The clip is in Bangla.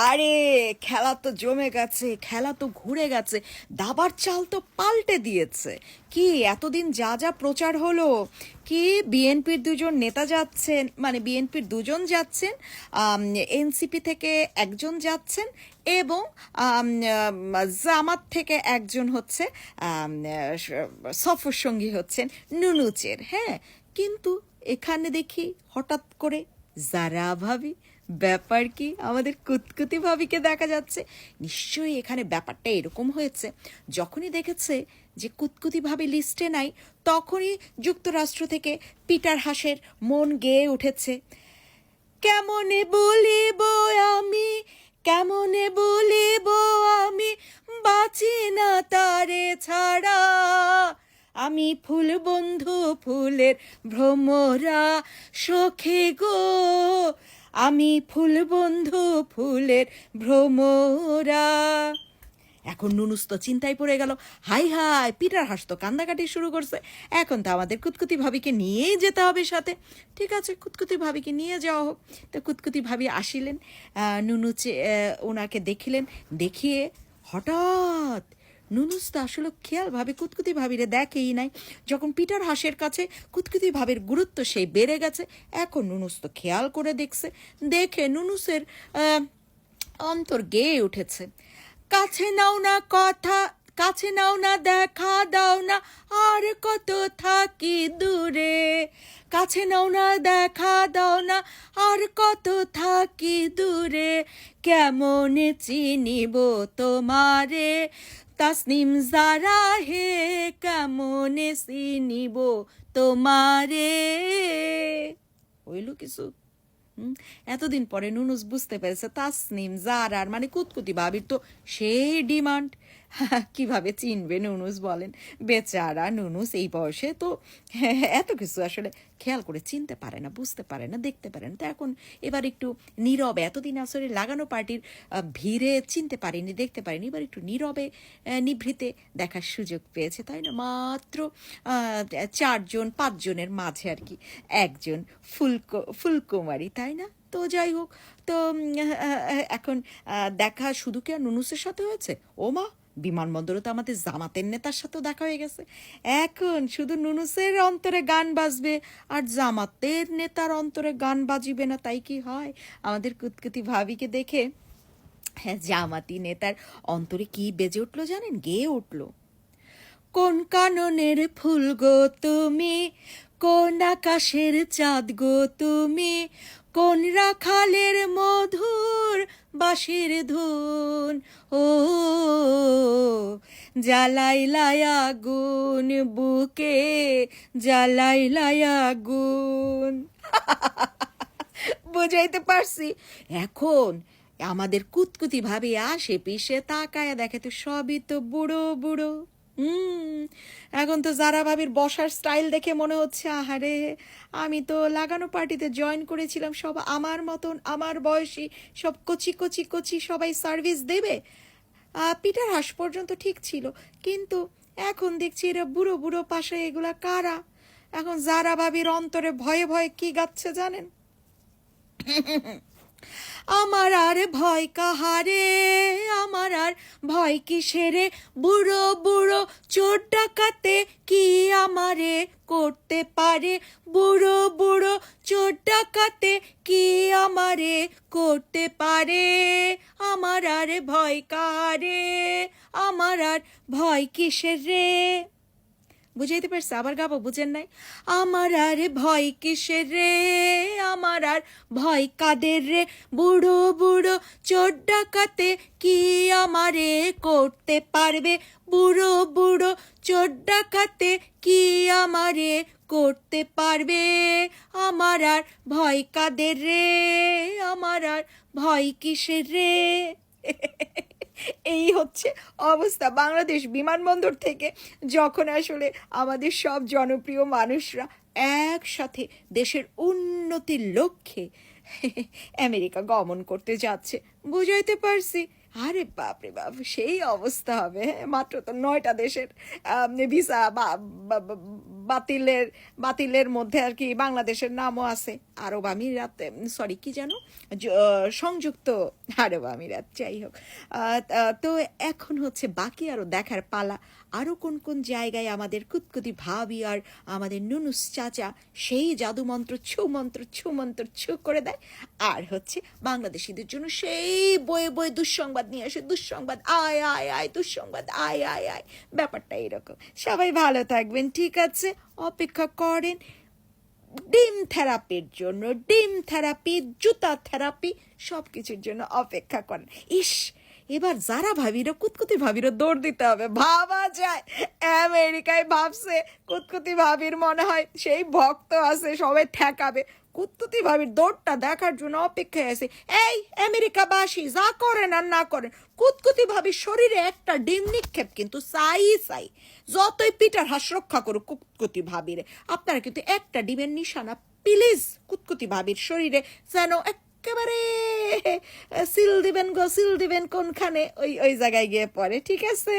আরে খেলা তো জমে গেছে, খেলা তো ঘুরে গেছে, দাবার চাল তো পাল্টে দিয়েছে। কি এতদিন যা যা প্রচার হলো, কি বিএনপির দুজন নেতা যাচ্ছেন, মানে বিএনপির দুজন যাচ্ছেন, এনসিপি থেকে একজন যাচ্ছেন, এবং জামাত থেকে একজন হচ্ছে সফর সঙ্গী হচ্ছেন নুনুচের। হ্যাঁ, কিন্তু এখানে দেখি হঠাৎ করে যারা ভাবি, ব্যাপার কি আমাদের কুতকুতি ভাবিকে দেখা যাচ্ছে। নিশ্চয়ই এখানে ব্যাপারটা এরকম হয়েছে, যখনই দেখেছে যে কুতকুতি ভাবি লিস্টে নাই, তখনই যুক্তরাষ্ট্র থেকে পিটার হাসের মন গেয়ে উঠেছে, কেমনে বলিব আমি, কেমনে বলিব আমি, বাঁচি না তারে ছাড়া, আমি ফুল বন্ধু ফুলের ভ্রমরা সখী গো, আমি ফুল বন্ধু ফুলের ভ্রমরা। এখন নুনুস তো চিন্তায় পড়ে গেল, হাই হাই, পিটার হাস তো কান্দাকাটি শুরু করছে, এখন তো আমাদের কুতকুতি ভাবিকে নিয়েই যেতে হবে সাথে। ঠিক আছে, কুতকুতি ভাবিকে নিয়ে যাওয়া হোক। তো কুতকুতি ভাবি আসিলেন, নুনুচে ওনাকে দেখিলেন, দেখিয়ে হঠাৎ নুনুস তো আসলে খেয়াল ভাবে কুতকুতি ভাবিরে দেখেই নাই। যখন পিটার হাসের কাছে কুতকুতি ভাবের গুরুত্ব সেই বেড়ে গেছে, এখন নুনুস তো খেয়াল করে দেখছে, দেখে নুনুসের অন্তর গেয়ে উঠেছে, কাছে নাও না কথা, কাছে নাও না দেখা দাও না, আর কত থাকি দূরে, কাছে নাও না দেখা দাও না, আর কত থাকি দূরে, কেমনে চিনিব তোমারে, তাসনিম জারা হে, কেমনে চিনিব তোমারে। হইল কিছু? এতদিন পরে নুনুস বুঝতে পেরেছে তাসনিম জারার মানে কুতকুতি ভাবির তো সেই ডিমান্ড। কিভাবে চিনবে নুনুস বলেন? বেচারা নুনুস এই বয়সে তো এত কিছু আসলে খেয়াল করে চিনতে পারে না, বুঝতে পারে না, দেখতে পারে না। তো এখন এবার একটু নীরবে, এতদিন আসলে লাগানো পার্টির ভিড়ে চিনতে পারিনি, দেখতে পারিনি, এবার একটু নীরবে নিভৃতে দেখার সুযোগ পেয়েছে, তাই না? মাত্র 4-5 জনের মাঝে আর কি একজন ফুলকুমারী, তাই না? তো যাই হোক, তো এখন দেখা শুধু কি আর নুনুসের সাথে হয়েছে? ও মা, বিমানবন্দরে তো আমাদের জামাতের নেতার সাথেও দেখা হয়ে গেছে। এখন শুধু নুনুসের অন্তরে গান বাজবে আর জামাতের নেতার অন্তরে গান বাজিবে না, তাই কি হয়? আমাদের কুতকুতি ভাবিকে দেখে হ্যাঁ, জামাতি নেতার অন্তরে কি বেজে উঠলো জানেন? গেয়ে উঠলো, কোন কাননের ফুল গো তুমি, কোন আকাশের চাঁদ গো তুমি, কোন রাখালের মধুর বাঁশির ধুন, ও জ্বালাইলাই আগুন বুকে, জ্বালাইলাই আগুন। বুঝাইতে পারছি? এখন আমাদের কুতকুতি ভাবে আসে পিছে তাকায়া দেখে তো সবই তো বুড়ো বুড়ো। এখন তো যারা ভাবির বসার স্টাইল দেখে মনে হচ্ছে, আহারে, আমি তো লাগানো পার্টিতে জয়েন করেছিলাম, সব আমার মতন, আমার বয়সী, সব কচি কচি কচি, সবাই সার্ভিস দেবে। পিটার হাস পর্যন্ত ঠিক ছিল, কিন্তু এখন দেখছি এরা বুড়ো বুড়ো পাশে, এগুলা কারা? এখন যারা ভাবির অন্তরে ভয়ে ভয়ে কি গাচ্ছে জানেন? আমার আর ভয় কাহারে, আমার আর ভয় কিসেরে, বুড়ো বুড়ো চোর ডাকাতে কি আমারে করতে পারে, বুড়ো বুড়ো চোর ডাকাতে কি আমারে করতে পারে, আমার আর ভয় কাহারে, আমার আর ভয় কিসের রে। বুঝাইতে পারছে? আবার গাবো, বুঝেন নাই? আমার আর ভয় কিসের রে, আমার আর ভয় কাদের রে, বুড়ো বুড়ো চোর ডাকাতে কি আমারে করতে পারবে, বুড়ো বুড়ো চোর ডাকাতে কি আমারে করতে পারবে, আমার আর ভয় কাদের রে, আমার আর ভয় কিসের রে। এই হচ্ছে অবস্থা বাংলাদেশ বিমানবন্দর থেকে, যখন আসলে আমাদের সব জনপ্রিয় মানুষরা একসাথে দেশের উন্নতির লক্ষ্যে আমেরিকা গমন করতে যাচ্ছে। বুঝাইতে পারছি? আরে বাপরে বাপ, সেই অবস্থা হবে। মাত্র তো 9টা দেশের ভিসা বাতিলের বাতিলের মধ্যে আর কি বাংলাদেশের নামও আছে। আরব আমিরাত, সরি কি যেন, সংযুক্ত আরব আমিরাত, যাই হোক। তো এখন হচ্ছে বাকি আরো দেখার পালা, আরো কোন কোন জায়গায় আমাদের কুতকুতি ভাবি আর আমাদের নুনুস চাচা সেই জাদুমন্ত্র ছু করে দেয়, আর হচ্ছে বাংলাদেশিদের জন্য সেই বয়ে বয়ে দুঃসংবাদ নিয়ে আসে, দুঃসংবাদ আয় আয় আয়, দুঃসংবাদ আয় আয় আয়। ব্যাপারটা এরকম। সবাই ভালো থাকবেন, ঠিক আছে? অপেক্ষা করেন ডিম থেরাপির জন্য, ডিম থেরাপি, জুতা থেরাপি, সব কিছুর জন্য অপেক্ষা করেন। ইস, এবার যারা ভাবিরও কুতকুতি ভাবিরও দৌড় দিতে হবে। ভাবা যায় আমেরিকায় ভাবছে কুতকুতি ভাবির মনে হয় সেই ভক্ত আছে, সবাই ঠেকাবে। কুতকুতি ভাবির দৌড়টা দেখার জন্য অপেক্ষায় আছে। এই আমেরিকাবাসী, যা করেন আর না করেন, কুতকুতি ভাবির শরীরে একটা ডিম নিক্ষেপ কিন্তু চাই। যতই পিটার হাস রক্ষা করুক কুতকুতি ভাবিরে, আপনারা কিন্তু একটা ডিমের নিশানা প্লিজ কুতকুতি ভাবির শরীরে যেন একেবারে সিল দিবেন গো, সিল দিবেন কোনখানে, ওই ওই জায়গায় গিয়ে পড়ে, ঠিক আছে?